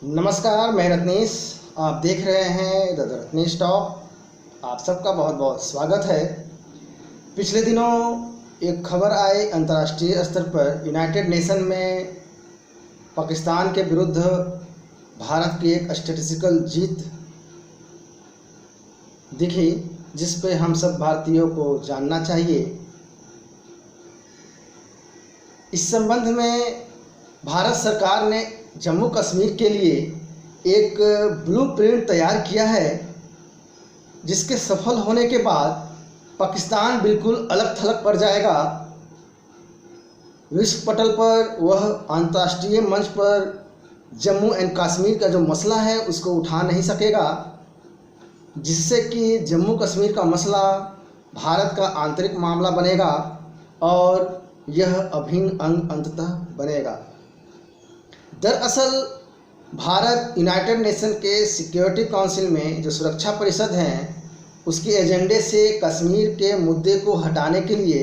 नमस्कार, मैं रत्नेश। आप देख रहे हैं द रत्नेश टॉक। आप सबका बहुत बहुत स्वागत है। पिछले दिनों एक खबर आई अंतर्राष्ट्रीय स्तर पर, यूनाइटेड नेशन में पाकिस्तान के विरुद्ध भारत की एक स्टैटिस्टिकल जीत दिखी, जिस पे हम सब भारतीयों को जानना चाहिए। इस संबंध में भारत सरकार ने जम्मू कश्मीर के लिए एक ब्लूप्रिंट तैयार किया है, जिसके सफल होने के बाद पाकिस्तान बिल्कुल अलग थलग पड़ जाएगा। विश्व पटल पर वह अंतर्राष्ट्रीय मंच पर जम्मू एंड कश्मीर का जो मसला है उसको उठा नहीं सकेगा, जिससे कि जम्मू कश्मीर का मसला भारत का आंतरिक मामला बनेगा और यह अभिन्न अंग अंततः बनेगा। दरअसल भारत यूनाइटेड नेशन के सिक्योरिटी काउंसिल में जो सुरक्षा परिषद हैं, उसके एजेंडे से कश्मीर के मुद्दे को हटाने के लिए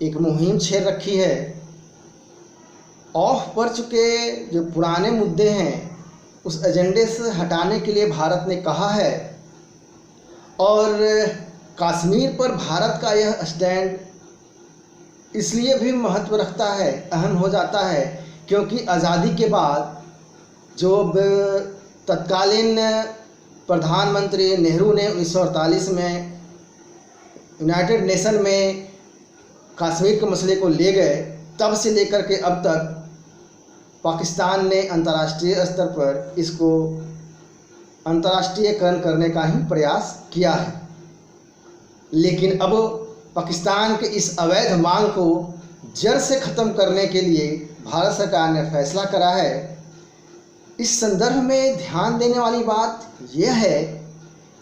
एक मुहिम छेड़ रखी है। ऑफ पड़ चुके जो पुराने मुद्दे हैं उस एजेंडे से हटाने के लिए भारत ने कहा है। और कश्मीर पर भारत का यह स्टैंड इसलिए भी महत्व रखता है, अहम हो जाता है, क्योंकि आज़ादी के बाद जो तत्कालीन प्रधानमंत्री नेहरू ने 1948 में यूनाइटेड नेशन में कश्मीर के मसले को ले गए, तब से लेकर के अब तक पाकिस्तान ने अंतर्राष्ट्रीय स्तर पर इसको अंतर्राष्ट्रीयकरण करने का ही प्रयास किया है। लेकिन अब पाकिस्तान के इस अवैध मांग को जड़ से ख़त्म करने के लिए भारत सरकार ने फैसला करा है। इस संदर्भ में ध्यान देने वाली बात यह है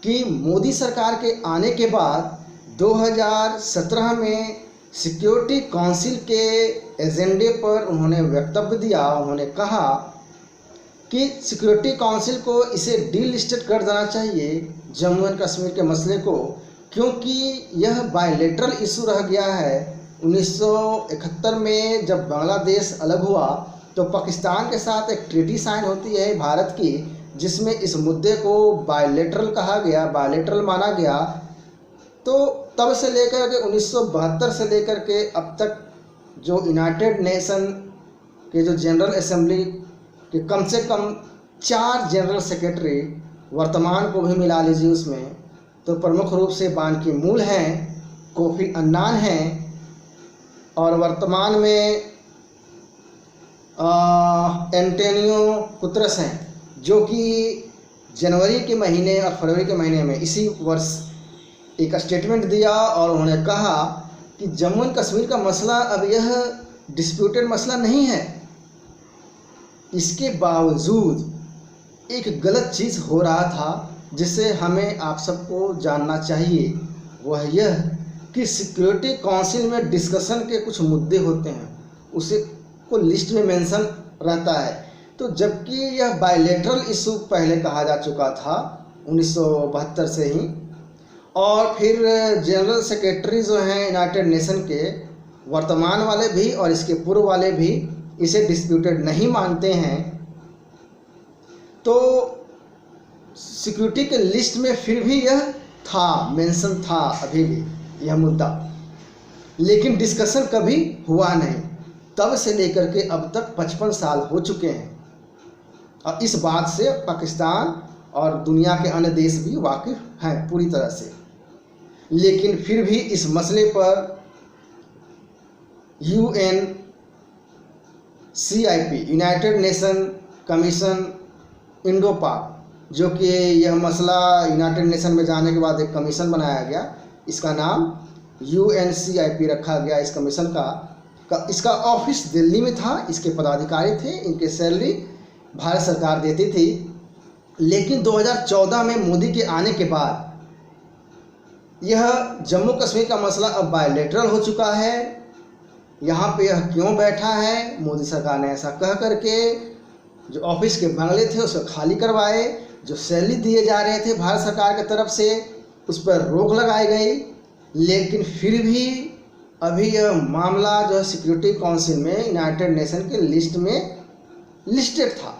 कि मोदी सरकार के आने के बाद 2017 में सिक्योरिटी काउंसिल के एजेंडे पर उन्होंने वक्तव्य दिया। उन्होंने कहा कि सिक्योरिटी काउंसिल को इसे डीलिस्टेड कर देना चाहिए जम्मू एंड कश्मीर के मसले को, क्योंकि यह बायलैटरल इशू रह गया है। 1971 में जब बांग्लादेश अलग हुआ तो पाकिस्तान के साथ एक ट्रीटी साइन होती है भारत की, जिसमें इस मुद्दे को बायलैटरल कहा गया, बायलैटरल माना गया। तो तब से लेकर के 1972 से लेकर के अब तक जो यूनाइटेड नेशन के जो जनरल असेंबली के कम से कम 4 जनरल सेक्रेटरी, वर्तमान को भी मिला लीजिए उसमें, तो प्रमुख रूप से बान की मून हैं, कोफी अन्नान हैं, और वर्तमान में एंटोनियो गुतेरेस हैं, जो कि जनवरी के महीने और फरवरी के महीने में इसी वर्ष एक स्टेटमेंट दिया और उन्होंने कहा कि जम्मू एंड कश्मीर का मसला अब यह डिस्प्यूटेड मसला नहीं है। इसके बावजूद एक गलत चीज़ हो रहा था जिसे हमें आप सबको जानना चाहिए। वह यह कि सिक्योरिटी काउंसिल में डिस्कशन के कुछ मुद्दे होते हैं, उसे को लिस्ट में मेंशन रहता है। तो जबकि यह बायलैटरल इशू पहले कहा जा चुका था 1972 से ही, और फिर जनरल सेक्रेटरी जो हैं यूनाइटेड नेशन के, वर्तमान वाले भी और इसके पूर्व वाले भी इसे डिस्प्यूटेड नहीं मानते हैं। तो सिक्योरिटी के लिस्ट में फिर भी यह था, मेंशन था अभी भी यह मुद्दा, लेकिन डिस्कशन कभी हुआ नहीं। तब से लेकर के अब तक 55 साल हो चुके हैं और इस बात से पाकिस्तान और दुनिया के अन्य देश भी वाकिफ़ हैं पूरी तरह से। लेकिन फिर भी इस मसले पर UNCIP, United nation commission Indo पाक, जो कि यह मसला यूनाइटेड नेशन में जाने के बाद एक कमीशन बनाया गया, इसका नाम UNCIP रखा गया। इस कमीशन का इसका ऑफिस दिल्ली में था, इसके पदाधिकारी थे, इनके सैलरी भारत सरकार देती थी। लेकिन 2014 में मोदी के आने के बाद यह जम्मू कश्मीर का मसला अब बायलैटरल हो चुका है। यहाँ पे यह क्यों बैठा है? मोदी सरकार ने ऐसा कह करके जो ऑफिस के बंगले थे उसको खाली करवाए, जो सैलरी दिए जा रहे थे भारत सरकार की तरफ से उस पर रोक लगाई गई। लेकिन फिर भी अभी यह मामला जो है सिक्योरिटी काउंसिल में यूनाइटेड नेशन के लिस्ट में लिस्टेड था।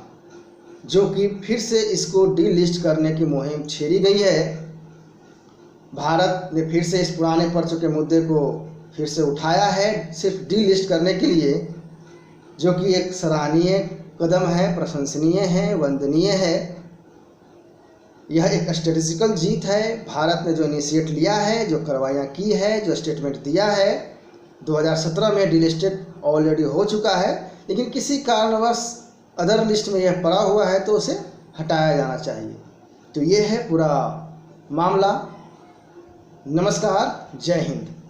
जो कि फिर से इसको डीलिस्ट करने की मुहिम छेड़ी गई है। भारत ने फिर से इस पुराने पड़ चुके मुद्दे को फिर से उठाया है सिर्फ डीलिस्ट करने के लिए, जो कि एक सराहनीय कदम है, प्रशंसनीय है, वंदनीय है। यह एक स्ट्रेटेजिकल जीत है। भारत ने जो इनिशिएट लिया है, जो कार्रवाइयाँ की है, जो स्टेटमेंट दिया है, 2017 में डीलिस्टेड ऑलरेडी हो चुका है, लेकिन किसी कारणवश अदर लिस्ट में यह पड़ा हुआ है तो उसे हटाया जाना चाहिए। तो ये है पूरा मामला। नमस्कार, जय हिंद।